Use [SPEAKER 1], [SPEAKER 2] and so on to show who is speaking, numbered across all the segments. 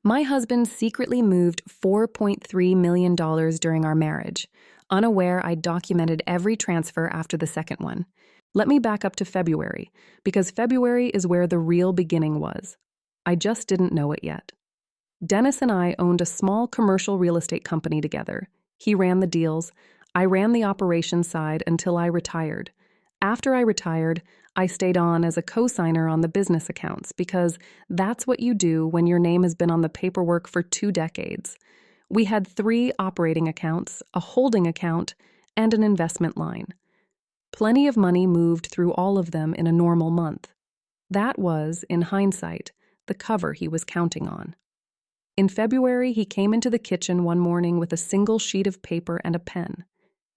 [SPEAKER 1] My husband secretly moved $4.3 million during our marriage, unaware I'd documented every transfer after the second one. Let me back up to February, because February is where the real beginning was. I just didn't know it yet. Dennis and I owned a small commercial real estate company together. He ran the deals. I ran the operations side until I retired. After I retired, I stayed on as a co-signer on the business accounts because that's what you do when your name has been on the paperwork for 2 decades. We had 3 operating accounts, a holding account, and an investment line. Plenty of money moved through all of them in a normal month. That was, in hindsight, the cover he was counting on. In February, he came into the kitchen one morning with a single sheet of paper and a pen.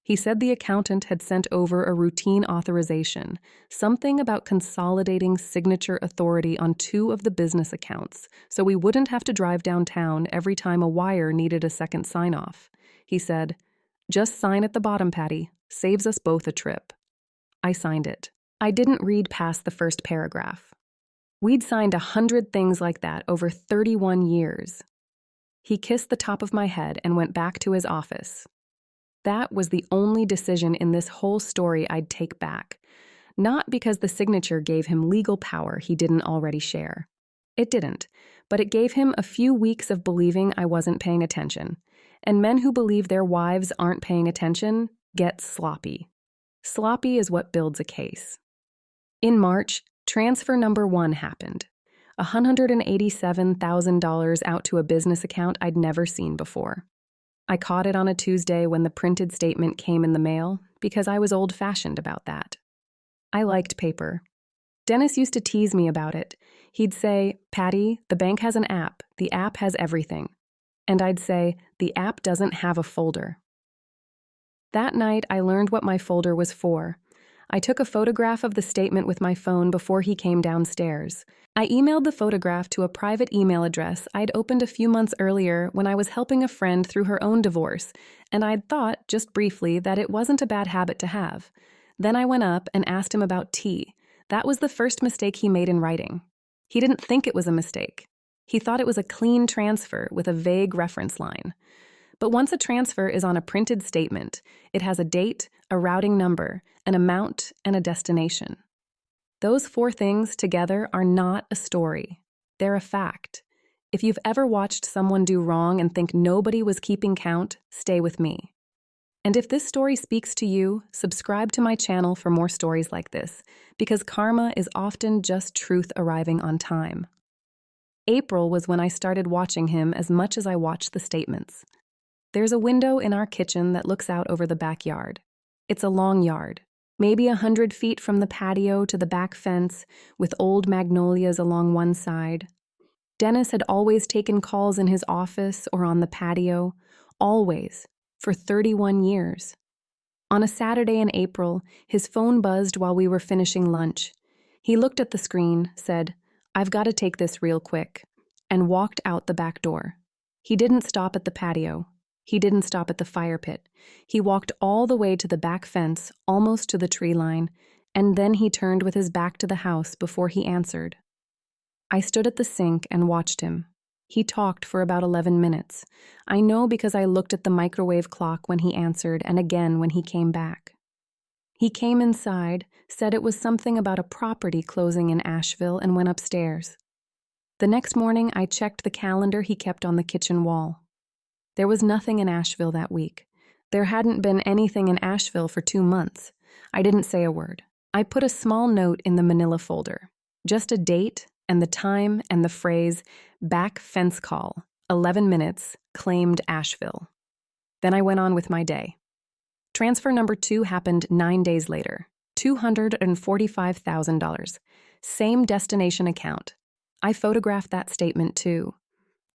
[SPEAKER 1] He said the accountant had sent over a routine authorization, something about consolidating signature authority on 2 of the business accounts, so we wouldn't have to drive downtown every time a wire needed a second sign-off. He said, "Just sign at the bottom, Patti. Saves us both a trip." I signed it. I didn't read past the first paragraph. We'd signed 100 things like that over 31 years. He kissed the top of my head and went back to his office. That was the only decision in this whole story I'd take back. Not because the signature gave him legal power he didn't already share. It didn't, but it gave him a few weeks of believing I wasn't paying attention. And men who believe their wives aren't paying attention get sloppy. Sloppy is what builds a case. In March, transfer number 1 happened. $187,000 out to a business account I'd never seen before. I caught it on a Tuesday when the printed statement came in the mail because I was old-fashioned about that. I liked paper. Dennis used to tease me about it. He'd say, "Patti, the bank has an app. The app has everything." And I'd say, "The app doesn't have a folder." That night, I learned what my folder was for. I took a photograph of the statement with my phone before he came downstairs. I emailed the photograph to a private email address I'd opened a few months earlier when I was helping a friend through her own divorce, and I'd thought, just briefly, that it wasn't a bad habit to have. Then I went up and asked him about tea. That was the first mistake he made in writing. He didn't think it was a mistake. He thought it was a clean transfer with a vague reference line. But once a transfer is on a printed statement, it has a date, a routing number, an amount, and a destination. Those 4 things together are not a story. They're a fact. If you've ever watched someone do wrong and think nobody was keeping count, stay with me. And if this story speaks to you, subscribe to my channel for more stories like this, because karma is often just truth arriving on time. April was when I started watching him as much as I watched the statements. There's a window in our kitchen that looks out over the backyard. It's a long yard, maybe 100 feet from the patio to the back fence, with old magnolias along one side. Dennis had always taken calls in his office or on the patio, always, for 31 years. On a Saturday in April, his phone buzzed while we were finishing lunch. He looked at the screen, said, "I've got to take this real quick," and walked out the back door. He didn't stop at the patio. He didn't stop at the fire pit. He walked all the way to the back fence, almost to the tree line, and then he turned with his back to the house before he answered. I stood at the sink and watched him. He talked for about 11 minutes. I know because I looked at the microwave clock when he answered and again when he came back. He came inside, said it was something about a property closing in Asheville, and went upstairs. The next morning, I checked the calendar he kept on the kitchen wall. There was nothing in Asheville that week. There hadn't been anything in Asheville for 2 months. I didn't say a word. I put a small note in the manila folder. Just a date and the time and the phrase, "back fence call, 11 minutes, claimed Asheville." Then I went on with my day. Transfer number 2 happened 9 days later. $245,000. Same destination account. I photographed that statement too.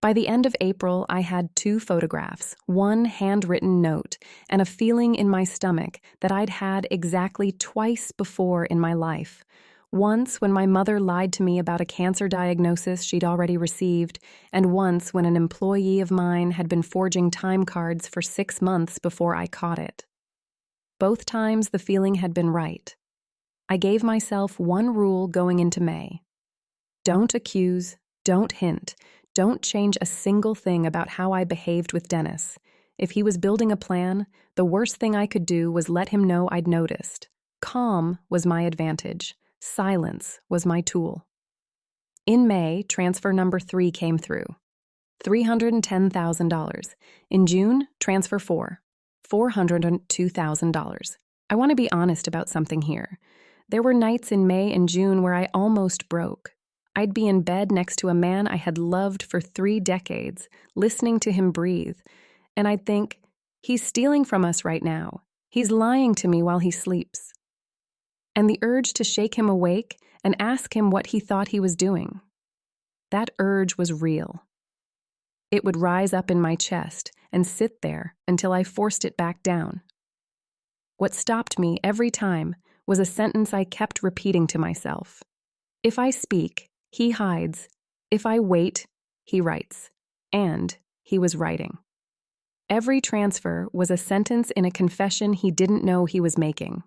[SPEAKER 1] By the end of April, I had 2 photographs, 1 handwritten note, and a feeling in my stomach that I'd had exactly twice before in my life. Once when my mother lied to me about a cancer diagnosis she'd already received, and once when an employee of mine had been forging time cards for 6 months before I caught it. Both times the feeling had been right. I gave myself one rule going into May. Don't accuse, don't hint, Don't change a single thing about how I behaved with Dennis. If he was building a plan, the worst thing I could do was let him know I'd noticed. Calm was my advantage. Silence was my tool. In May, transfer number 3 came through. $310,000. In June, transfer 4. $402,000. I want to be honest about something here. There were nights in May and June where I almost broke. I'd be in bed next to a man I had loved for 3 decades, listening to him breathe, and I'd think, he's stealing from us right now. He's lying to me while he sleeps. And the urge to shake him awake and ask him what he thought he was doing. That urge was real. It would rise up in my chest and sit there until I forced it back down. What stopped me every time was a sentence I kept repeating to myself. If I speak, he hides. If I wait, he writes. And he was writing. Every transfer was a sentence in a confession he didn't know he was making.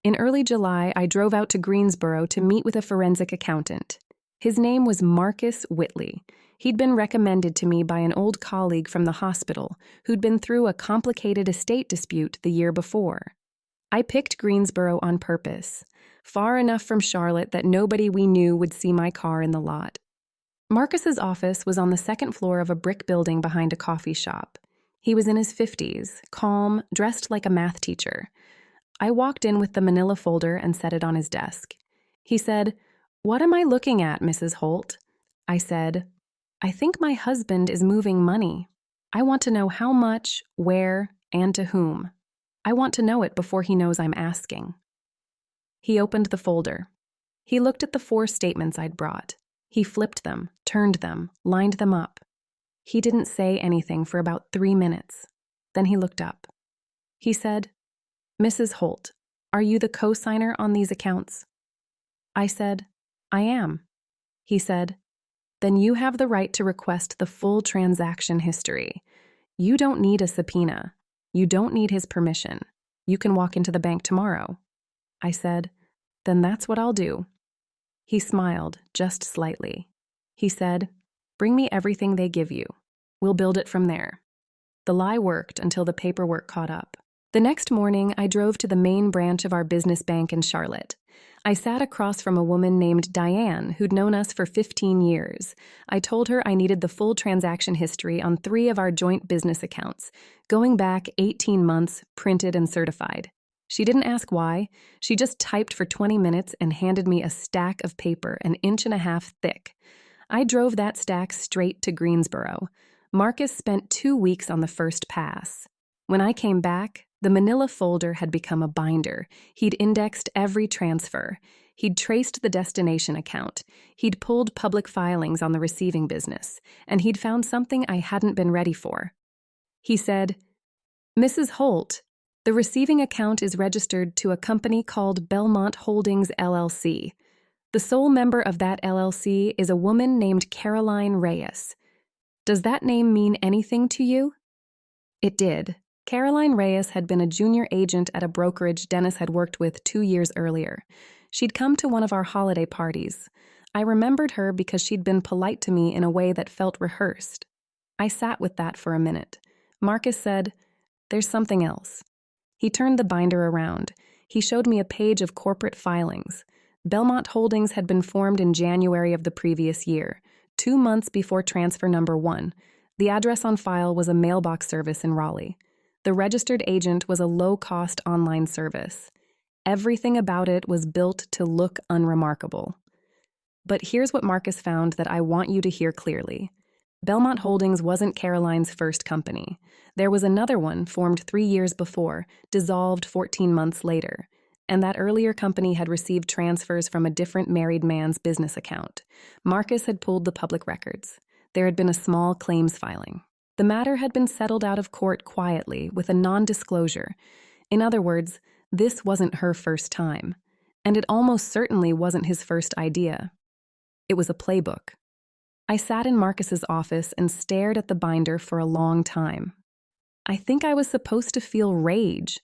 [SPEAKER 1] In early July, I drove out to Greensboro to meet with a forensic accountant. His name was Marcus Whitley. He'd been recommended to me by an old colleague from the hospital who'd been through a complicated estate dispute the year before. I picked Greensboro on purpose, far enough from Charlotte that nobody we knew would see my car in the lot. Marcus's office was on the second floor of a brick building behind a coffee shop. He was in his 50s, calm, dressed like a math teacher. I walked in with the manila folder and set it on his desk. He said, "What am I looking at, Mrs. Holt?" I said, "I think my husband is moving money. I want to know how much, where, and to whom. I want to know it before he knows I'm asking." He opened the folder. He looked at the 4 statements I'd brought. He flipped them, turned them, lined them up. He didn't say anything for about 3 minutes. Then he looked up. He said, "Mrs. Holt, are you the co-signer on these accounts?" I said, "I am." He said, "Then you have the right to request the full transaction history. You don't need a subpoena. You don't need his permission. You can walk into the bank tomorrow." I said, "Then that's what I'll do." He smiled, just slightly. He said, "Bring me everything they give you. We'll build it from there." The lie worked until the paperwork caught up. The next morning, I drove to the main branch of our business bank in Charlotte. I sat across from a woman named Diane who'd known us for 15 years. I told her I needed the full transaction history on 3 of our joint business accounts, going back 18 months, printed and certified. She didn't ask why. She just typed for 20 minutes and handed me a stack of paper 1.5 inches thick. I drove that stack straight to Greensboro. Marcus spent 2 weeks on the first pass. When I came back, the manila folder had become a binder. He'd indexed every transfer. He'd traced the destination account. He'd pulled public filings on the receiving business, and he'd found something I hadn't been ready for. He said, "Mrs. Holt, the receiving account is registered to a company called Belmont Holdings, LLC. The sole member of that LLC is a woman named Caroline Reyes. Does that name mean anything to you?" It did. Caroline Reyes had been a junior agent at a brokerage Dennis had worked with 2 years earlier. She'd come to one of our holiday parties. I remembered her because she'd been polite to me in a way that felt rehearsed. I sat with that for a minute. Marcus said, "There's something else." He turned the binder around. He showed me a page of corporate filings. Belmont Holdings had been formed in January of the previous year, 2 months before transfer number 1. The address on file was a mailbox service in Raleigh. The registered agent was a low-cost online service. Everything about it was built to look unremarkable. But here's what Marcus found that I want you to hear clearly. Belmont Holdings wasn't Caroline's first company. There was another one formed 3 years before, dissolved 14 months later. And that earlier company had received transfers from a different married man's business account. Marcus had pulled the public records. There had been a small claims filing. The matter had been settled out of court quietly with a non-disclosure. In other words, this wasn't her first time. And it almost certainly wasn't his first idea. It was a playbook. I sat in Marcus's office and stared at the binder for a long time. I think I was supposed to feel rage.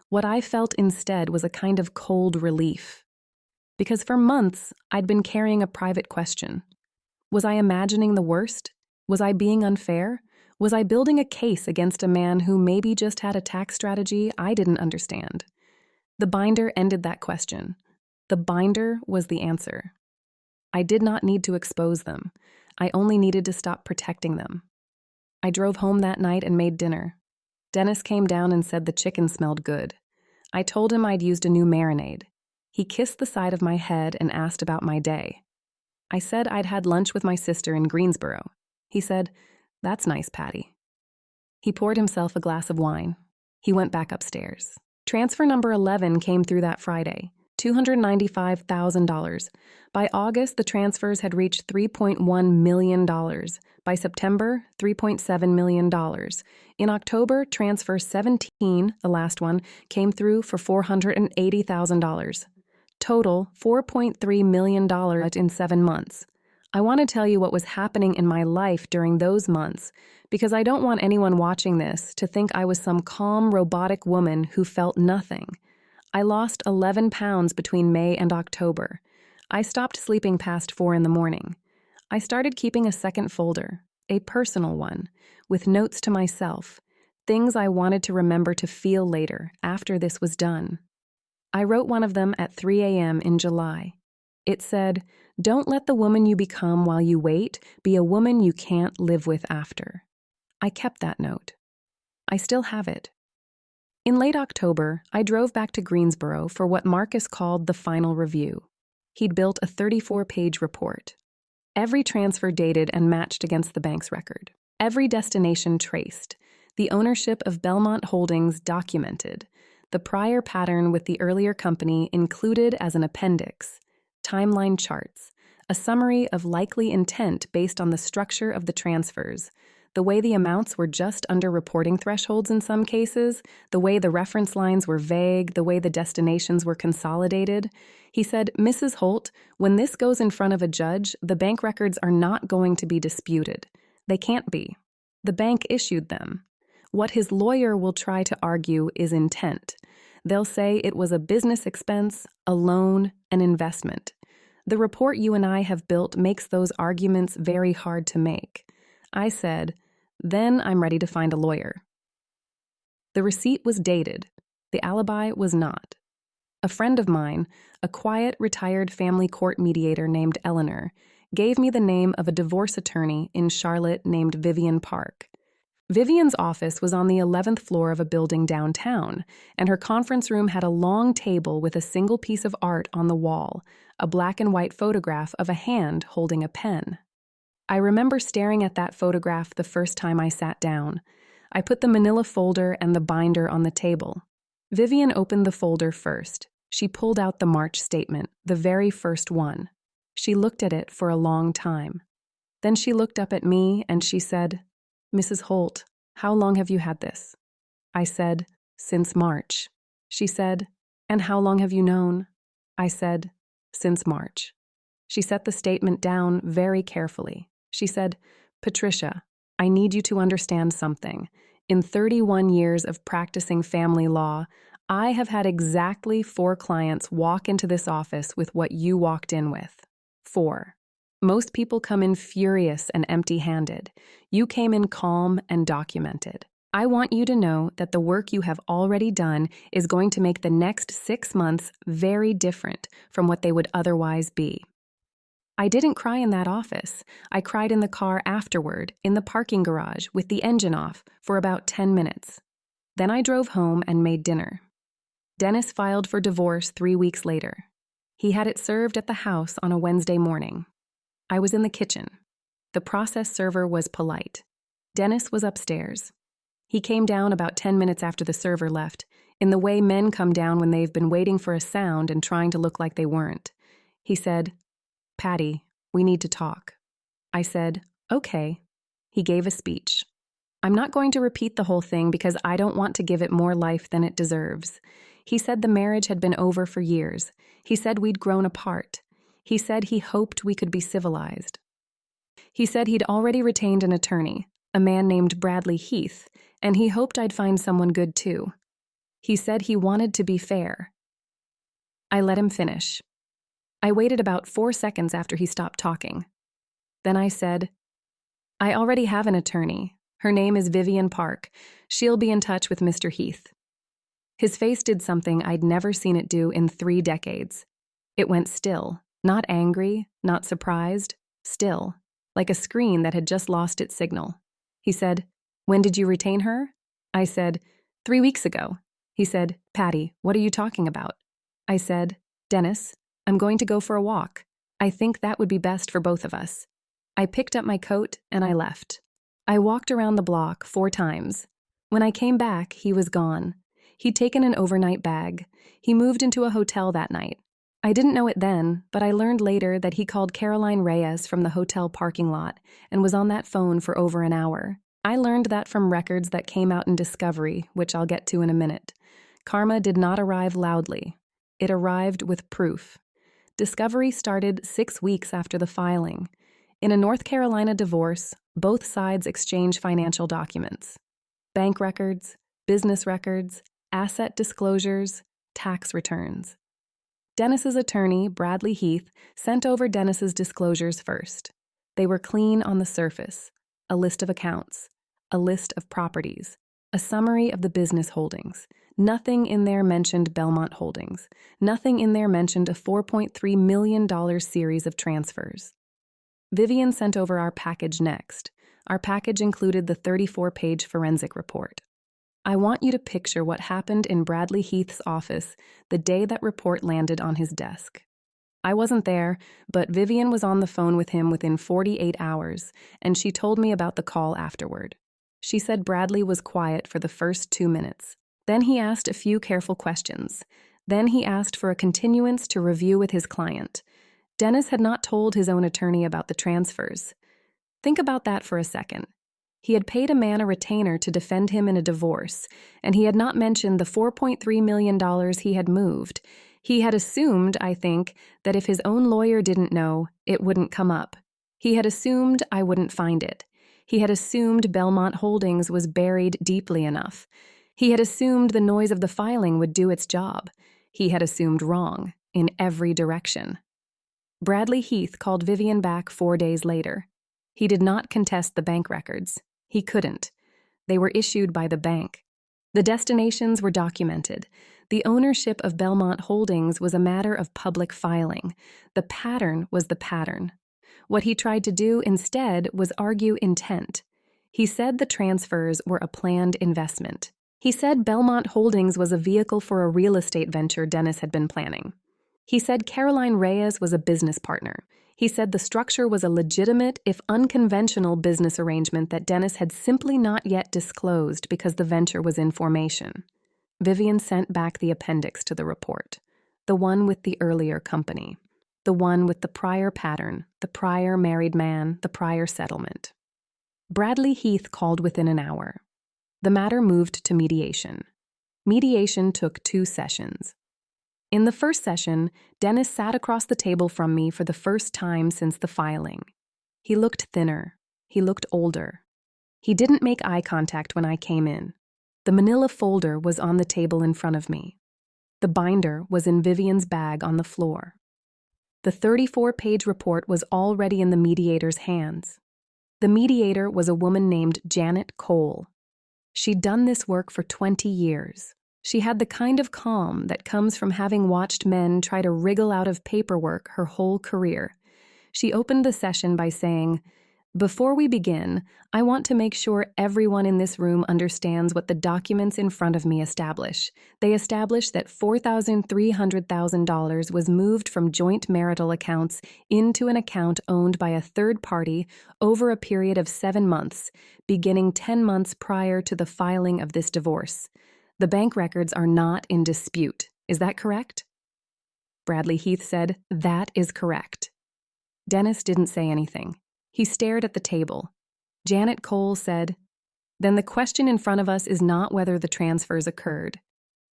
[SPEAKER 1] What I felt instead was a kind of cold relief. Because for months, I'd been carrying a private question. Was I imagining the worst? Was I being unfair? Was I building a case against a man who maybe just had a tax strategy I didn't understand? The binder ended that question. The binder was the answer. I did not need to expose them. I only needed to stop protecting them. I drove home that night and made dinner. Dennis came down and said the chicken smelled good. I told him I'd used a new marinade. He kissed the side of my head and asked about my day. I said I'd had lunch with my sister in Greensboro. He said, "That's nice, Patti." He poured himself a glass of wine. He went back upstairs. Transfer number 11 came through that Friday, $295,000. By August, the transfers had reached $3.1 million. By September, $3.7 million. In October, transfer 17, the last one, came through for $480,000. Total, $4.3 million in 7 months. I want to tell you what was happening in my life during those months, because I don't want anyone watching this to think I was some calm, robotic woman who felt nothing. I lost 11 pounds between May and October. I stopped sleeping past 4 in the morning. I started keeping a second folder, a personal one, with notes to myself, things I wanted to remember to feel later, after this was done. I wrote one of them at 3 a.m. in July. It said, "Don't let the woman you become while you wait be a woman you can't live with after." I kept that note. I still have it. In late October, I drove back to Greensboro for what Marcus called the final review. He'd built a 34-page report. Every transfer dated and matched against the bank's record. Every destination traced. The ownership of Belmont Holdings documented. The prior pattern with the earlier company included as an appendix. Timeline charts. A summary of likely intent based on the structure of the transfers. The way the amounts were just under reporting thresholds in some cases, the way the reference lines were vague, the way the destinations were consolidated. He said, "Mrs. Holt, when this goes in front of a judge, the bank records are not going to be disputed. They can't be. The bank issued them. What his lawyer will try to argue is intent. They'll say it was a business expense, a loan, an investment. The report you and I have built makes those arguments very hard to make." I said, "Then I'm ready to find a lawyer." The receipt was dated. The alibi was not. A friend of mine, a quiet, retired family court mediator named Eleanor, gave me the name of a divorce attorney in Charlotte named Vivian Park. Vivian's office was on the 11th floor of a building downtown, and her conference room had a long table with a single piece of art on the wall, a black and white photograph of a hand holding a pen. I remember staring at that photograph the first time I sat down. I put the manila folder and the binder on the table. Vivian opened the folder first. She pulled out the March statement, the very first one. She looked at it for a long time. Then she looked up at me and she said, "Mrs. Holt, how long have you had this?" I said, "Since March." She said, "And how long have you known?" I said, "Since March." She set the statement down very carefully. She said, "Patricia, I need you to understand something. In 31 years of practicing family law, I have had exactly 4 clients walk into this office with what you walked in with. 4. Most people come in furious and empty-handed. You came in calm and documented. I want you to know that the work you have already done is going to make the next 6 months very different from what they would otherwise be." I didn't cry in that office. I cried in the car afterward, in the parking garage, with the engine off, for about 10 minutes. Then I drove home and made dinner. Dennis filed for divorce 3 weeks later. He had it served at the house on a Wednesday morning. I was in the kitchen. The process server was polite. Dennis was upstairs. He came down about 10 minutes after the server left, in the way men come down when they've been waiting for a sound and trying to look like they weren't. He said, "Patti, we need to talk." I said, "Okay." He gave a speech. I'm not going to repeat the whole thing because I don't want to give it more life than it deserves. He said the marriage had been over for years. He said we'd grown apart. He said he hoped we could be civilized. He said he'd already retained an attorney, a man named Bradley Heath, and he hoped I'd find someone good too. He said he wanted to be fair. I let him finish. I waited about 4 seconds after he stopped talking. Then I said, "I already have an attorney. Her name is Vivian Park. She'll be in touch with Mr. Heath." His face did something I'd never seen it do in 3 decades. It went still, not angry, not surprised, still, like a screen that had just lost its signal. He said, "When did you retain her?" I said, 3 weeks ago." He said, "Patti, what are you talking about?" I said, "Dennis, I'm going to go for a walk. I think that would be best for both of us." I picked up my coat and I left. I walked around the block 4 times. When I came back, he was gone. He'd taken an overnight bag. He moved into a hotel that night. I didn't know it then, but I learned later that he called Caroline Reyes from the hotel parking lot and was on that phone for over an hour. I learned that from records that came out in Discovery, which I'll get to in a minute. Karma did not arrive loudly. It arrived with proof. Discovery started 6 weeks after the filing. In a North Carolina divorce, both sides exchange financial documents. Bank records, business records, asset disclosures, tax returns. Dennis's attorney, Bradley Heath, sent over Dennis's disclosures first. They were clean on the surface: a list of accounts, a list of properties, a summary of the business holdings. Nothing in there mentioned Belmont Holdings. Nothing in there mentioned a $4.3 million series of transfers. Vivian sent over our package next. Our package included the 34-page forensic report. I want you to picture what happened in Bradley Heath's office the day that report landed on his desk. I wasn't there, but Vivian was on the phone with him within 48 hours, and she told me about the call afterward. She said Bradley was quiet for the first 2 minutes. Then he asked a few careful questions. Then he asked for a continuance to review with his client. Dennis had not told his own attorney about the transfers. Think about that for a second. He had paid a man a retainer to defend him in a divorce, and he had not mentioned the $4.3 million he had moved. He had assumed, I think, that if his own lawyer didn't know, it wouldn't come up. He had assumed I wouldn't find it. He had assumed Belmont Holdings was buried deeply enough. He had assumed the noise of the filing would do its job. He had assumed wrong, in every direction. Bradley Heath called Vivian back 4 days later. He did not contest the bank records. He couldn't. They were issued by the bank. The destinations were documented. The ownership of Belmont Holdings was a matter of public filing. The pattern was the pattern. What he tried to do instead was argue intent. He said the transfers were a planned investment. He said Belmont Holdings was a vehicle for a real estate venture Dennis had been planning. He said Caroline Reyes was a business partner. He said the structure was a legitimate, if unconventional, business arrangement that Dennis had simply not yet disclosed because the venture was in formation. Vivian sent back the appendix to the report, the one with the earlier company, the one with the prior pattern, the prior married man, the prior settlement. Bradley Heath called within an hour. The matter moved to mediation. Mediation took 2 sessions. In the first session, Dennis sat across the table from me for the first time since the filing. He looked thinner. He looked older. He didn't make eye contact when I came in. The manila folder was on the table in front of me. The binder was in Vivian's bag on the floor. The 34-page report was already in the mediator's hands. The mediator was a woman named Janet Cole. She'd done this work for 20 years. She had the kind of calm that comes from having watched men try to wriggle out of paperwork her whole career. She opened the session by saying, "Before we begin, I want to make sure everyone in this room understands what the documents in front of me establish. They establish that $4,300,000 was moved from joint marital accounts into an account owned by a third party over a period of 7 months, beginning 10 months prior to the filing of this divorce. The bank records are not in dispute. Is that correct?" Bradley Heath said, "That is correct." Dennis didn't say anything. He stared at the table. Janet Cole said, "Then the question in front of us is not whether the transfers occurred.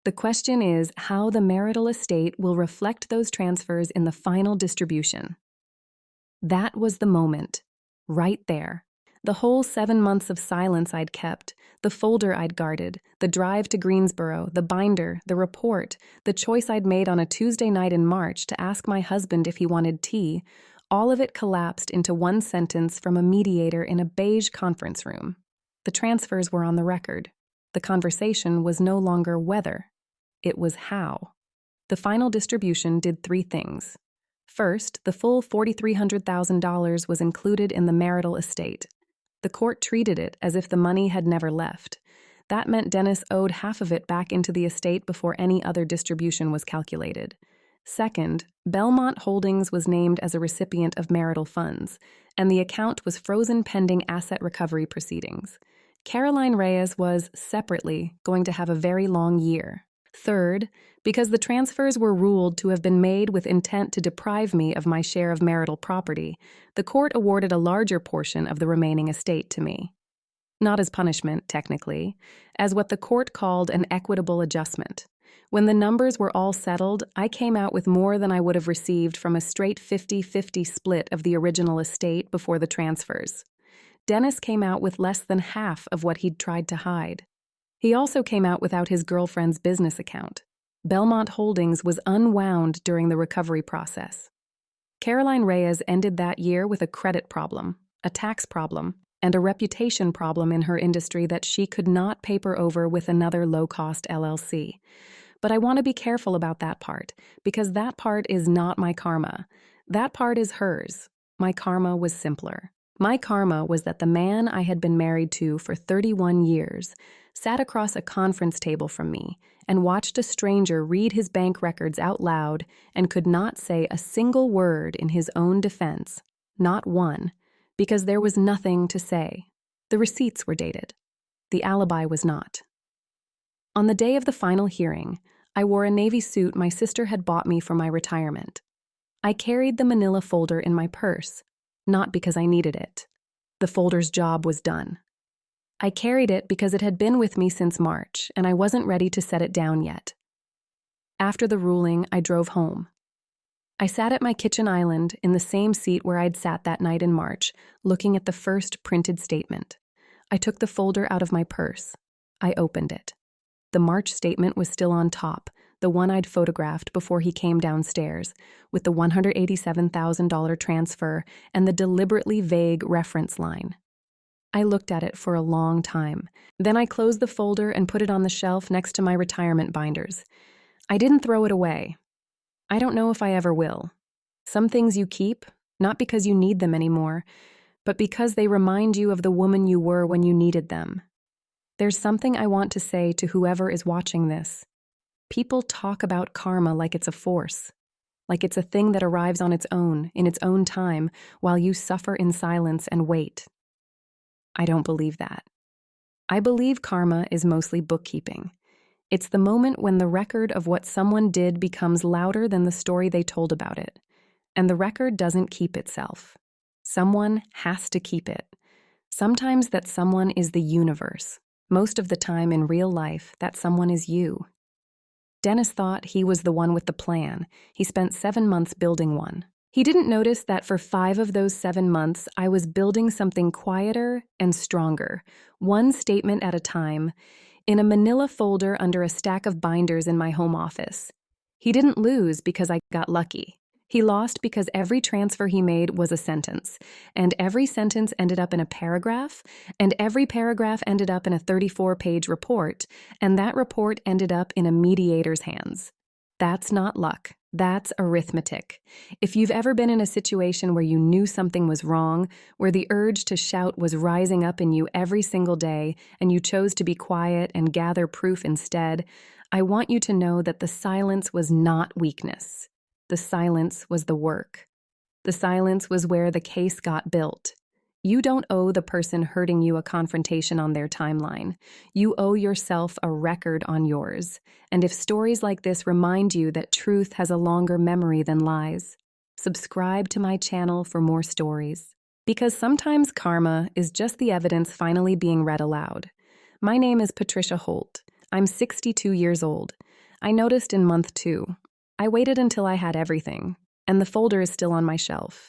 [SPEAKER 1] The question is how the marital estate will reflect those transfers in the final distribution." That was the moment. Right there. The whole 7 months of silence I'd kept, the folder I'd guarded, the drive to Greensboro, the binder, the report, the choice I'd made on a Tuesday night in March to ask my husband if he wanted tea, All of it collapsed into one sentence from a mediator in a beige conference room. The transfers were on the record. The conversation was no longer whether, it was how. The final distribution did three things. First, the full $4,300,000 was included in the marital estate. The court treated it as if the money had never left. That meant Dennis owed half of it back into the estate before any other distribution was calculated. Second, Belmont Holdings was named as a recipient of marital funds, and the account was frozen pending asset recovery proceedings. Caroline Reyes was, separately, going to have a very long year. Third, because the transfers were ruled to have been made with intent to deprive me of my share of marital property, the court awarded a larger portion of the remaining estate to me. Not as punishment, technically, as what the court called an equitable adjustment. When the numbers were all settled, I came out with more than I would have received from a straight 50-50 split of the original estate before the transfers. Dennis came out with less than half of what he'd tried to hide. He also came out without his girlfriend's business account. Belmont Holdings was unwound during the recovery process. Caroline Reyes ended that year with a credit problem, a tax problem, and a reputation problem in her industry that she could not paper over with another low-cost LLC. But I want to be careful about that part, because that part is not my karma. That part is hers. My karma was simpler. My karma was that the man I had been married to for 31 years sat across a conference table from me and watched a stranger read his bank records out loud and could not say a single word in his own defense, not one, because there was nothing to say. The receipts were dated. The alibi was not. On the day of the final hearing, I wore a navy suit my sister had bought me for my retirement. I carried the manila folder in my purse, not because I needed it. The folder's job was done. I carried it because it had been with me since March, and I wasn't ready to set it down yet. After the ruling, I drove home. I sat at my kitchen island in the same seat where I'd sat that night in March, looking at the first printed statement. I took the folder out of my purse. I opened it. The March statement was still on top, the one I'd photographed before he came downstairs, with the $187,000 transfer and the deliberately vague reference line. I looked at it for a long time. Then I closed the folder and put it on the shelf next to my retirement binders. I didn't throw it away. I don't know if I ever will. Some things you keep, not because you need them anymore, but because they remind you of the woman you were when you needed them. There's something I want to say to whoever is watching this. People talk about karma like it's a force, like it's a thing that arrives on its own, in its own time, while you suffer in silence and wait. I don't believe that. I believe karma is mostly bookkeeping. It's the moment when the record of what someone did becomes louder than the story they told about it, and the record doesn't keep itself. Someone has to keep it. Sometimes that someone is the universe. Most of the time in real life, that someone is you. Dennis thought he was the one with the plan. He spent 7 months building one. He didn't notice that for 5 of those 7 months, I was building something quieter and stronger, one statement at a time, in a manila folder under a stack of binders in my home office. He didn't lose because I got lucky. He lost because every transfer he made was a sentence, and every sentence ended up in a paragraph, and every paragraph ended up in a 34-page report, and that report ended up in a mediator's hands. That's not luck. That's arithmetic. If you've ever been in a situation where you knew something was wrong, where the urge to shout was rising up in you every single day, and you chose to be quiet and gather proof instead, I want you to know that the silence was not weakness. The silence was the work. The silence was where the case got built. You don't owe the person hurting you a confrontation on their timeline. You owe yourself a record on yours. And if stories like this remind you that truth has a longer memory than lies, subscribe to my channel for more stories. Because sometimes karma is just the evidence finally being read aloud. My name is Patricia Holt. I'm 62 years old. I noticed in month 2. I waited until I had everything, and the folder is still on my shelf.